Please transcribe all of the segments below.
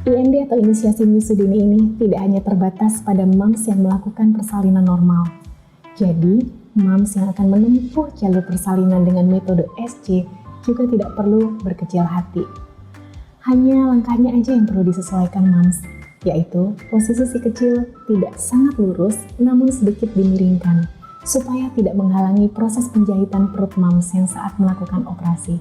IMD atau inisiasi menyusui dini ini tidak hanya terbatas pada moms yang melakukan persalinan normal. Jadi, moms yang akan menempuh jalur persalinan dengan metode SC juga tidak perlu berkecil hati. Hanya langkahnya aja yang perlu disesuaikan moms, yaitu posisi si kecil tidak sangat lurus namun sedikit dimiringkan, supaya tidak menghalangi proses penjahitan perut moms yang saat melakukan operasi.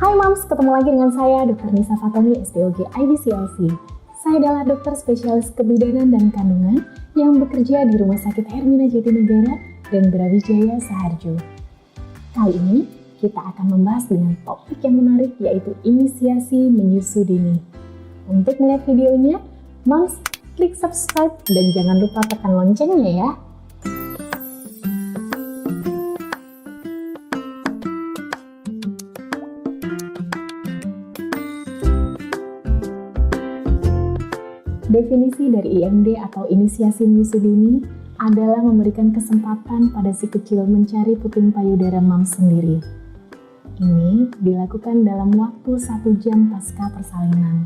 Hai moms, ketemu lagi dengan saya Dr. Nisa Fatomi, SPOG IBCLC. Saya adalah dokter spesialis kebidanan dan kandungan yang bekerja di Rumah Sakit Hermina Jatinegara dan Brawijaya Saharjo. Kali ini kita akan membahas dengan topik yang menarik, yaitu inisiasi menyusui dini. Untuk melihat videonya, moms klik subscribe dan jangan lupa tekan loncengnya ya. Definisi dari IMD atau inisiasi menyusui dini adalah memberikan kesempatan pada si kecil mencari puting payudara moms sendiri. Ini dilakukan dalam waktu 1 jam pasca persalinan.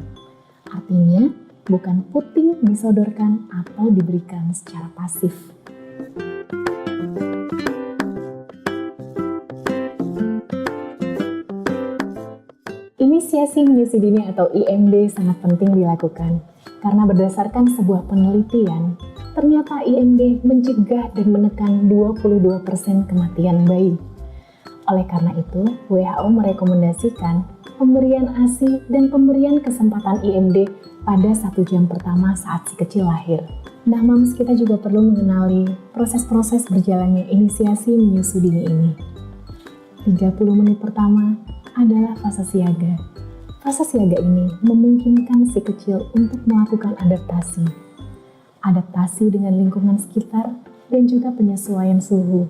Artinya, bukan puting disodorkan atau diberikan secara pasif. Inisiasi menyusui dini atau IMD sangat penting dilakukan, karena berdasarkan sebuah penelitian, ternyata IMD mencegah dan menekan 22% kematian bayi. Oleh karena itu, WHO merekomendasikan pemberian ASI dan pemberian kesempatan IMD pada 1 jam pertama saat si kecil lahir. Nah moms, kita juga perlu mengenali proses-proses berjalannya inisiasi menyusui dini ini. 30 menit pertama adalah fase siaga. Fase siaga ini memungkinkan si kecil untuk melakukan adaptasi. Adaptasi dengan lingkungan sekitar dan juga penyesuaian suhu.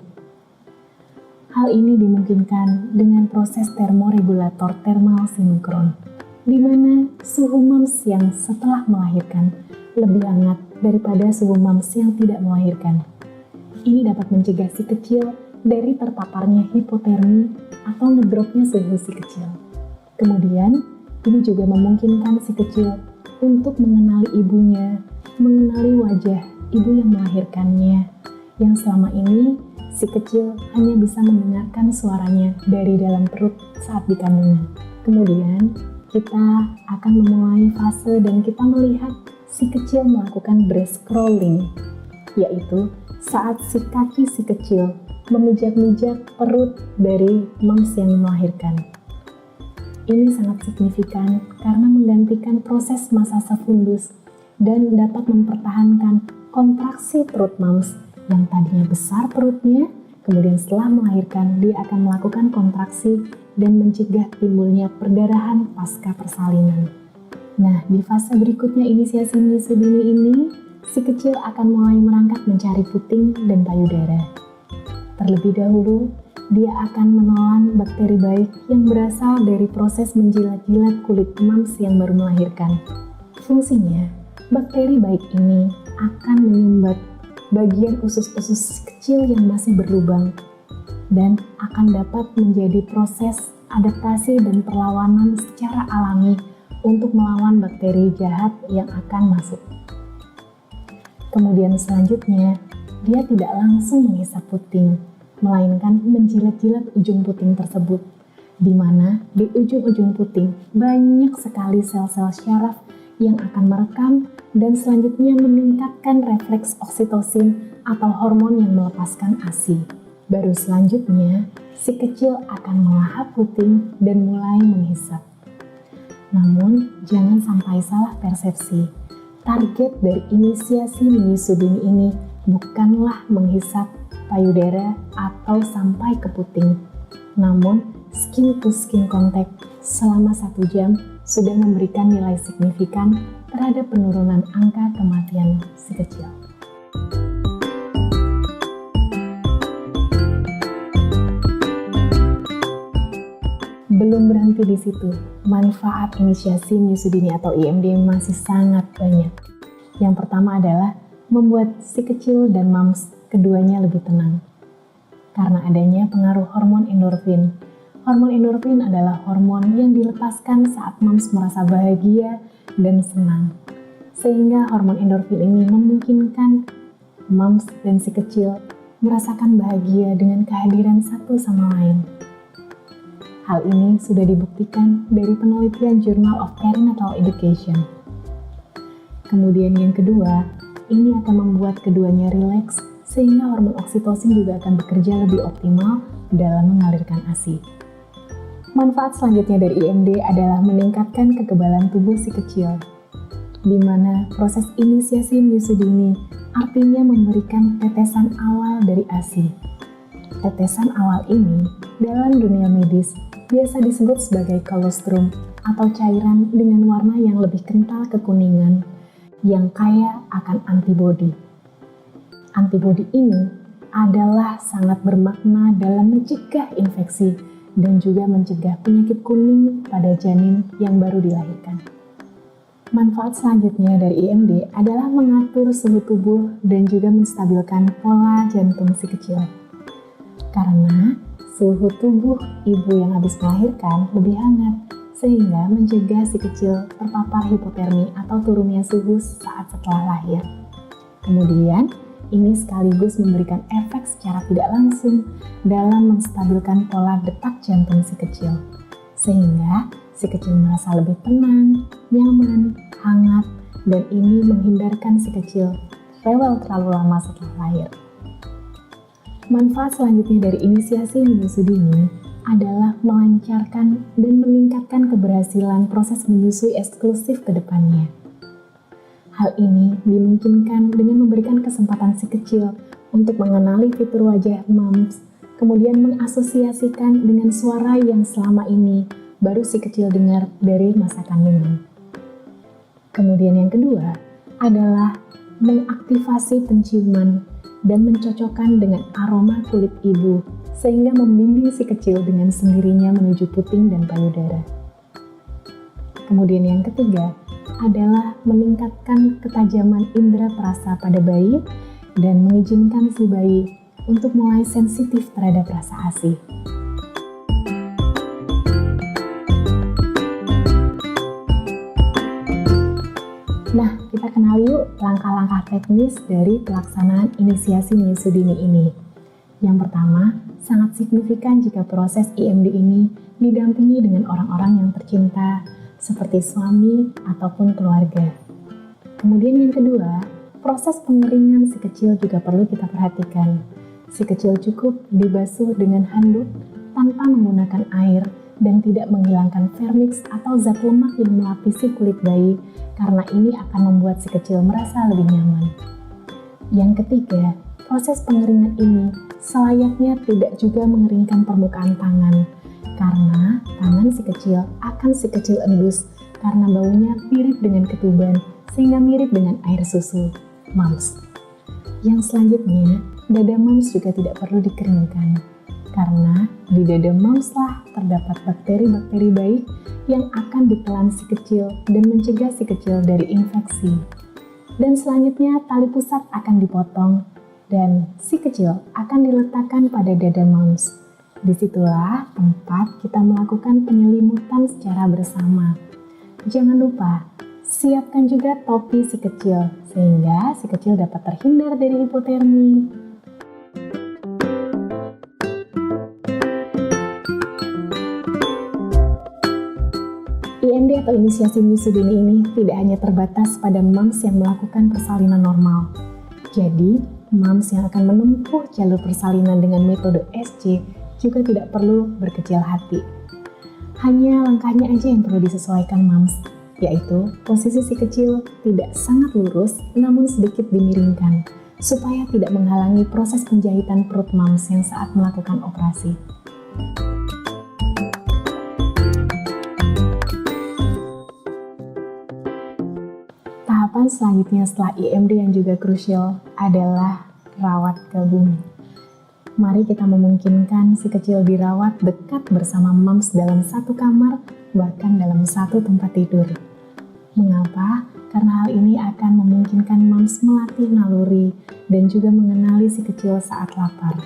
Hal ini dimungkinkan dengan proses termoregulator thermal sinkron, di mana suhu moms yang setelah melahirkan lebih hangat daripada suhu moms yang tidak melahirkan. Ini dapat mencegah si kecil dari terpaparnya hipotermi atau ngedropnya suhu si kecil. Kemudian, ini juga memungkinkan si kecil untuk mengenali ibunya, mengenali wajah ibu yang melahirkannya, yang selama ini si kecil hanya bisa mendengarkan suaranya dari dalam perut saat di kandungan. Kemudian, kita akan memulai fase dan kita melihat si kecil melakukan breast crawling, yaitu saat si kaki si kecil memijak-mijak perut dari moms yang melahirkan. Ini sangat signifikan karena menggantikan proses masasa fundus dan dapat mempertahankan kontraksi perut moms yang tadinya besar perutnya, kemudian setelah melahirkan dia akan melakukan kontraksi dan mencegah timbulnya perdarahan pasca persalinan. Nah, di fase berikutnya inisiasi menyusui dini ini, si kecil akan mulai merangkak mencari puting dan payudara. Terlebih dahulu, dia akan menelan bakteri baik yang berasal dari proses menjilat-jilat kulit moms yang baru melahirkan. Fungsinya, bakteri baik ini akan menyumbat bagian usus-usus kecil yang masih berlubang dan akan dapat menjadi proses adaptasi dan perlawanan secara alami untuk melawan bakteri jahat yang akan masuk. Kemudian selanjutnya, dia tidak langsung menghisap puting, melainkan menjilat-jilat ujung puting tersebut, di mana di ujung-ujung puting banyak sekali sel-sel syaraf yang akan merekam dan selanjutnya meningkatkan refleks oksitosin atau hormon yang melepaskan ASI. Baru selanjutnya, si kecil akan melahap puting dan mulai menghisap. Namun, jangan sampai salah persepsi. Target dari inisiasi menyusui dini ini bukanlah menghisap payudara atau sampai ke puting. Namun, skin to skin contact selama 1 jam sudah memberikan nilai signifikan terhadap penurunan angka kematian si kecil. Belum berhenti di situ, manfaat inisiasi menyusui dini atau IMD masih sangat banyak. Yang pertama adalah membuat si kecil dan moms keduanya lebih tenang. Karena adanya pengaruh hormon endorfin. Hormon endorfin adalah hormon yang dilepaskan saat moms merasa bahagia dan senang. Sehingga hormon endorfin ini memungkinkan moms dan si kecil merasakan bahagia dengan kehadiran satu sama lain. Hal ini sudah dibuktikan dari penelitian Journal of Perinatal Education. Kemudian yang kedua, ini akan membuat keduanya rileks sehingga hormon oksitosin juga akan bekerja lebih optimal dalam mengalirkan ASI. Manfaat selanjutnya dari IMD adalah meningkatkan kekebalan tubuh si kecil, di mana proses inisiasi menyusui dini artinya memberikan tetesan awal dari ASI. Tetesan awal ini dalam dunia medis biasa disebut sebagai kolostrum atau cairan dengan warna yang lebih kental kekuningan yang kaya akan antibodi. Antibodi ini adalah sangat bermakna dalam mencegah infeksi dan juga mencegah penyakit kuning pada janin yang baru dilahirkan. Manfaat selanjutnya dari IMD adalah mengatur suhu tubuh dan juga menstabilkan pola jantung si kecil. Karena suhu tubuh ibu yang habis melahirkan lebih hangat, sehingga mencegah si kecil terpapar hipotermi atau turunnya suhu saat setelah lahir. Kemudian, ini sekaligus memberikan efek secara tidak langsung dalam menstabilkan pola detak jantung si kecil, sehingga si kecil merasa lebih tenang, nyaman, hangat, dan ini menghindarkan si kecil rewel terlalu lama setelah lahir. Manfaat selanjutnya dari inisiasi menyusui dini adalah melancarkan dan meningkatkan keberhasilan proses menyusui eksklusif ke depannya. Hal ini dimungkinkan dengan memberikan kesempatan si kecil untuk mengenali fitur wajah moms, kemudian mengasosiasikan dengan suara yang selama ini baru si kecil dengar dari masa kandungan. Kemudian yang kedua adalah mengaktifasi penciuman dan mencocokkan dengan aroma kulit ibu, sehingga membimbing si kecil dengan sendirinya menuju puting dan payudara. Kemudian yang ketiga adalah meningkatkan ketajaman indera perasa pada bayi dan mengizinkan si bayi untuk mulai sensitif terhadap rasa ASI. Nah, kita kenal yuk langkah-langkah teknis dari pelaksanaan inisiasi menyusui dini ini. Yang pertama, sangat signifikan jika proses IMD ini didampingi dengan orang-orang yang tercinta, seperti suami ataupun keluarga. Kemudian yang kedua, proses pengeringan si kecil juga perlu kita perhatikan. Si kecil cukup dibasuh dengan handuk tanpa menggunakan air dan tidak menghilangkan vermix atau zat lemak yang melapisi kulit bayi, karena ini akan membuat si kecil merasa lebih nyaman. Yang ketiga, proses pengeringan ini selayaknya tidak juga mengeringkan permukaan tangan, karena tangan si kecil akan si kecil endus karena baunya mirip dengan ketuban, sehingga mirip dengan air susu moms. Yang selanjutnya, dada moms juga tidak perlu dikeringkan, karena di dada momslah terdapat bakteri-bakteri baik yang akan ditelan si kecil dan mencegah si kecil dari infeksi. Dan selanjutnya tali pusat akan dipotong dan si kecil akan diletakkan pada dada moms. Disitulah tempat kita melakukan penyelimutan secara bersama. Jangan lupa, siapkan juga topi si kecil sehingga si kecil dapat terhindar dari hipotermi. IMD atau inisiasi menyusui dini ini tidak hanya terbatas pada moms yang melakukan persalinan normal. Jadi, moms yang akan menempuh jalur persalinan dengan metode SC juga tidak perlu berkecil hati. Hanya langkahnya aja yang perlu disesuaikan moms, yaitu posisi si kecil tidak sangat lurus namun sedikit dimiringkan, supaya tidak menghalangi proses penjahitan perut moms yang saat melakukan operasi. Tahapan selanjutnya setelah IMD yang juga krusial adalah rawat gabung. Mari kita memungkinkan si kecil dirawat dekat bersama moms dalam satu kamar, bahkan dalam satu tempat tidur. Mengapa? Karena hal ini akan memungkinkan moms melatih naluri dan juga mengenali si kecil saat lapar.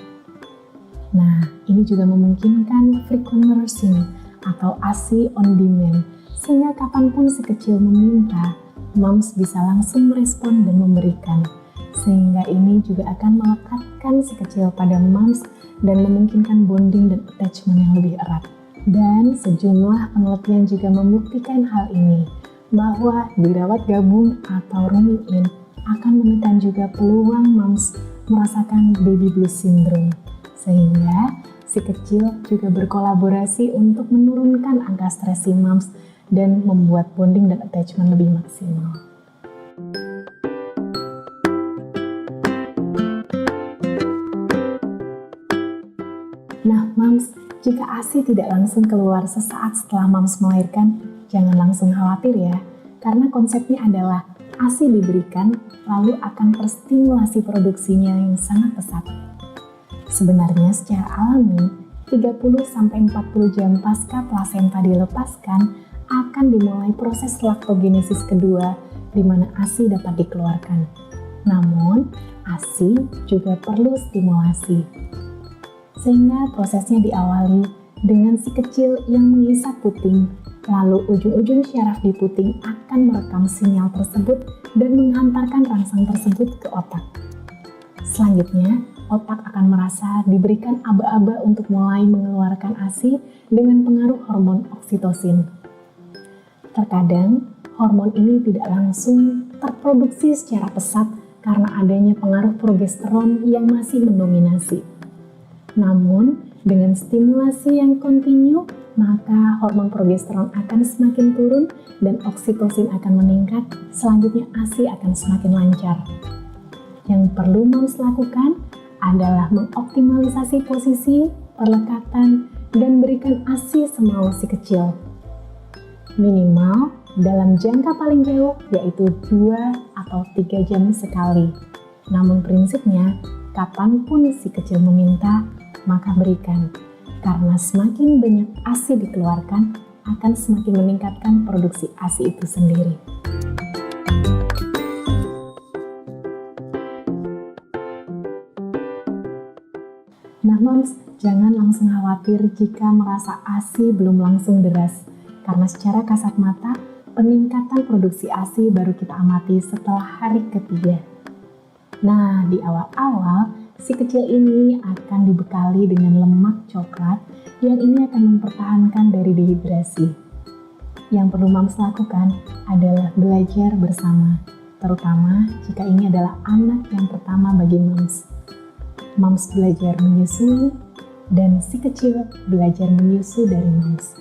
Nah, ini juga memungkinkan frequent nursing atau ASI on demand, sehingga kapanpun si kecil meminta, moms bisa langsung merespon dan memberikan. Sehingga ini juga akan melekatkan si kecil pada moms dan memungkinkan bonding dan attachment yang lebih erat. Dan sejumlah penelitian juga membuktikan hal ini, bahwa dirawat gabung atau rooming in akan menekan juga peluang moms merasakan baby blues syndrome. Sehingga si kecil juga berkolaborasi untuk menurunkan angka stres si moms dan membuat bonding dan attachment lebih maksimal. Nah, moms, jika ASI tidak langsung keluar sesaat setelah moms melahirkan, jangan langsung khawatir ya, karena konsepnya adalah ASI diberikan lalu akan terstimulasi produksinya yang sangat pesat. Sebenarnya secara alami, 30-40 jam pasca plasenta dilepaskan akan dimulai proses laktogenesis kedua di mana ASI dapat dikeluarkan. Namun, ASI juga perlu stimulasi. Sehingga prosesnya diawali dengan si kecil yang menghisap puting, lalu ujung-ujung syaraf di puting akan merekam sinyal tersebut dan menghantarkan rangsang tersebut ke otak. Selanjutnya, otak akan merasa diberikan aba-aba untuk mulai mengeluarkan ASI dengan pengaruh hormon oksitosin. Terkadang, hormon ini tidak langsung terproduksi secara pesat karena adanya pengaruh progesteron yang masih mendominasi. Namun, dengan stimulasi yang kontinu, maka hormon progesteron akan semakin turun dan oksitosin akan meningkat, selanjutnya ASI akan semakin lancar. Yang perlu moms lakukan adalah mengoptimalisasi posisi, perlekatan, dan berikan ASI semau si kecil. Minimal dalam jangka paling jauh yaitu 2 atau 3 jam sekali. Namun prinsipnya, kapanpun si kecil meminta, maka berikan. Karena semakin banyak ASI dikeluarkan, akan semakin meningkatkan produksi ASI itu sendiri. Nah moms, jangan langsung khawatir jika merasa ASI belum langsung deras. Karena secara kasat mata, peningkatan produksi ASI baru kita amati setelah hari ketiga. Nah, di awal-awal, si kecil ini akan dibekali dengan lemak coklat yang ini akan mempertahankan dari dehidrasi. Yang perlu moms lakukan adalah belajar bersama, terutama jika ini adalah anak yang pertama bagi moms. Moms belajar menyusui dan si kecil belajar menyusu dari moms.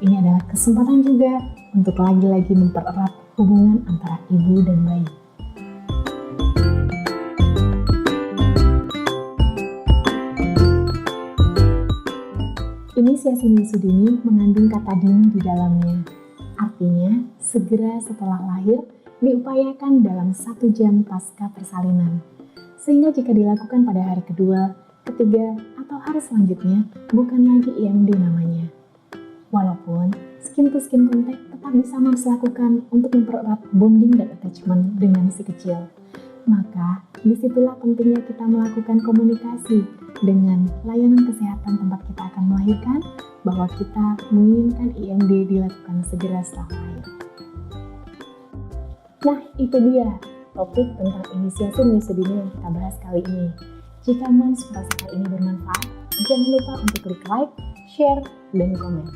Ini adalah kesempatan juga untuk lagi-lagi mempererat hubungan antara ibu dan bayi. Inisiasi menyusu dini mengandung kata dini di dalamnya. Artinya, segera setelah lahir diupayakan dalam 1 jam pasca persalinan. Sehingga jika dilakukan pada hari kedua, ketiga, atau hari selanjutnya, bukan lagi IMD namanya. Walaupun skin to skin contact tetap bisa moms lakukan untuk mempererat bonding dan attachment dengan si kecil. Maka, disitulah pentingnya kita melakukan komunikasi dengan layanan kesehatan tempat kita akan melahirkan bahwa kita menginginkan IMD dilakukan segera setelah lahir. Nah, itu dia topik tentang inisiasi menyusu dini yang kita bahas kali ini. Jika moms merasa hal ini bermanfaat, jangan lupa untuk klik like, share, dan komen.